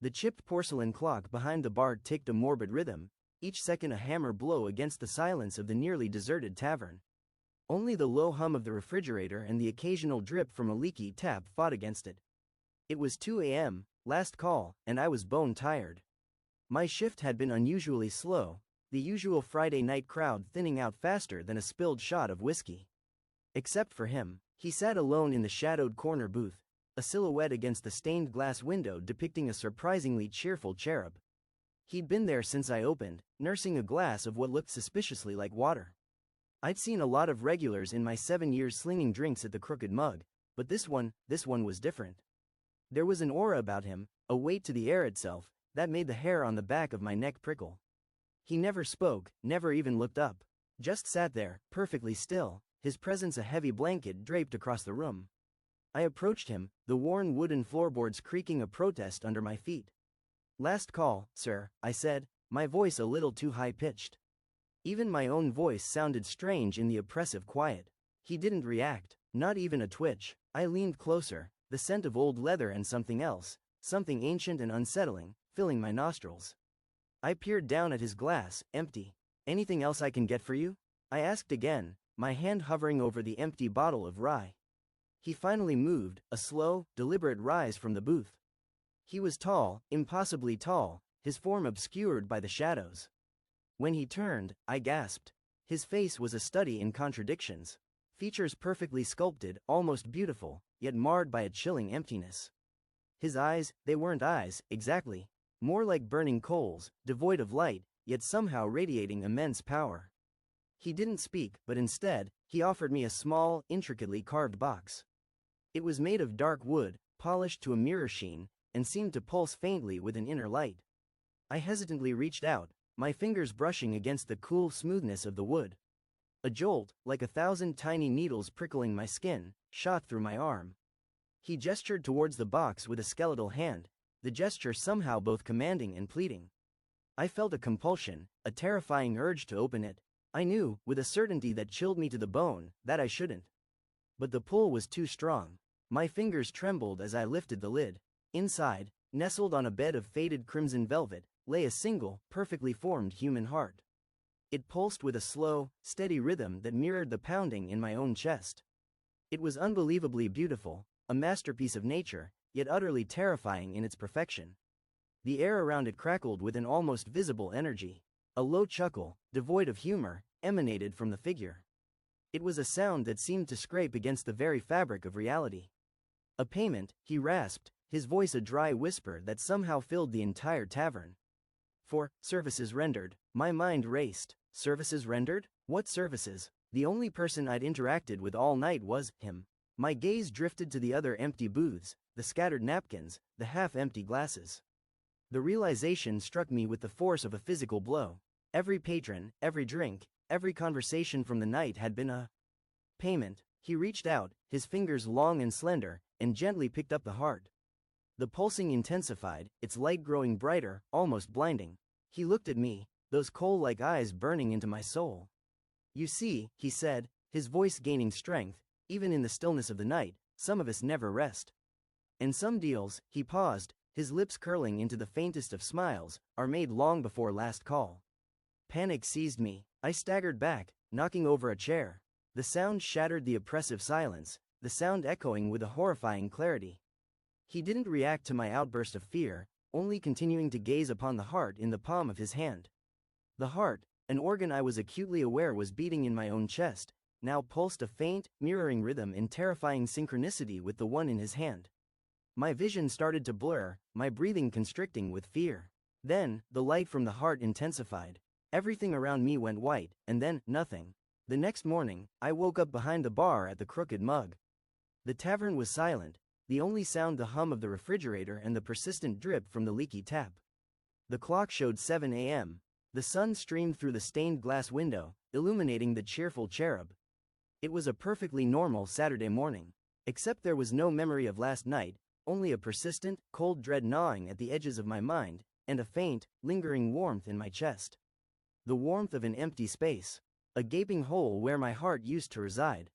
The chipped porcelain clock behind the bar ticked a morbid rhythm, each second a hammer blow against the silence of the nearly deserted tavern. Only the low hum of the refrigerator and the occasional drip from a leaky tap fought against it. It was 2 a.m., last call, and I was bone tired. My shift had been unusually slow, the usual Friday night crowd thinning out faster than a spilled shot of whiskey. Except for him, he sat alone in the shadowed corner booth, a silhouette against the stained glass window depicting a surprisingly cheerful cherub. He'd been there since I opened, nursing a glass of what looked suspiciously like water. I'd seen a lot of regulars in my 7 years slinging drinks at the Crooked Mug, but this one was different. There was an aura about him, a weight to the air itself, that made the hair on the back of my neck prickle. He never spoke, never even looked up. Just sat there, perfectly still, his presence a heavy blanket draped across the room. I approached him, the worn wooden floorboards creaking a protest under my feet. "Last call, sir," I said, my voice a little too high-pitched. Even my own voice sounded strange in the oppressive quiet. He didn't react, not even a twitch. I leaned closer, the scent of old leather and something else, something ancient and unsettling, filling my nostrils. I peered down at his glass, empty. "Anything else I can get for you?" I asked again, my hand hovering over the empty bottle of rye. He finally moved, a slow, deliberate rise from the booth. He was tall, impossibly tall, his form obscured by the shadows. When he turned, I gasped. His face was a study in contradictions. Features perfectly sculpted, almost beautiful, yet marred by a chilling emptiness. His eyes, they weren't eyes, exactly. More like burning coals, devoid of light, yet somehow radiating immense power. He didn't speak, but instead, he offered me a small, intricately carved box. It was made of dark wood, polished to a mirror sheen, and seemed to pulse faintly with an inner light. I hesitantly reached out, my fingers brushing against the cool smoothness of the wood. A jolt, like 1,000 tiny needles prickling my skin, shot through my arm. He gestured towards the box with a skeletal hand, the gesture somehow both commanding and pleading. I felt a compulsion, a terrifying urge to open it. I knew, with a certainty that chilled me to the bone, that I shouldn't. But the pull was too strong. My fingers trembled as I lifted the lid. Inside, nestled on a bed of faded crimson velvet, lay a single, perfectly formed human heart. It pulsed with a slow, steady rhythm that mirrored the pounding in my own chest. It was unbelievably beautiful, a masterpiece of nature, yet utterly terrifying in its perfection. The air around it crackled with an almost visible energy. A low chuckle, devoid of humor, emanated from the figure. It was a sound that seemed to scrape against the very fabric of reality. "A payment," he rasped, his voice a dry whisper that somehow filled the entire tavern. "For services rendered." My mind raced. Services rendered? What services? The only person I'd interacted with all night was him. My gaze drifted to the other empty booths, the scattered napkins, the half-empty glasses. The realization struck me with the force of a physical blow. Every patron, every drink, every conversation from the night had been a payment. He reached out, his fingers long and slender, and gently picked up the heart. The pulsing intensified, its light growing brighter, almost blinding. He looked at me, those coal-like eyes burning into my soul. "You see," he said, his voice gaining strength, "even in the stillness of the night, some of us never rest. And some deals," he paused, his lips curling into the faintest of smiles, "are made long before last call." Panic seized me. I staggered back, knocking over a chair. The sound shattered the oppressive silence, the sound echoing with a horrifying clarity. He didn't react to my outburst of fear, only continuing to gaze upon the heart in the palm of his hand. The heart, an organ I was acutely aware was beating in my own chest, now pulsed a faint, mirroring rhythm in terrifying synchronicity with the one in his hand. My vision started to blur, my breathing constricting with fear. Then, the light from the heart intensified. Everything around me went white, and then, nothing. The next morning, I woke up behind the bar at the Crooked Mug. The tavern was silent, the only sound the hum of the refrigerator and the persistent drip from the leaky tap. The clock showed 7 a.m. The sun streamed through the stained glass window, illuminating the cheerful cherub. It was a perfectly normal Saturday morning. Except there was no memory of last night, only a persistent, cold dread gnawing at the edges of my mind, and a faint, lingering warmth in my chest. The warmth of an empty space. A gaping hole where my heart used to reside.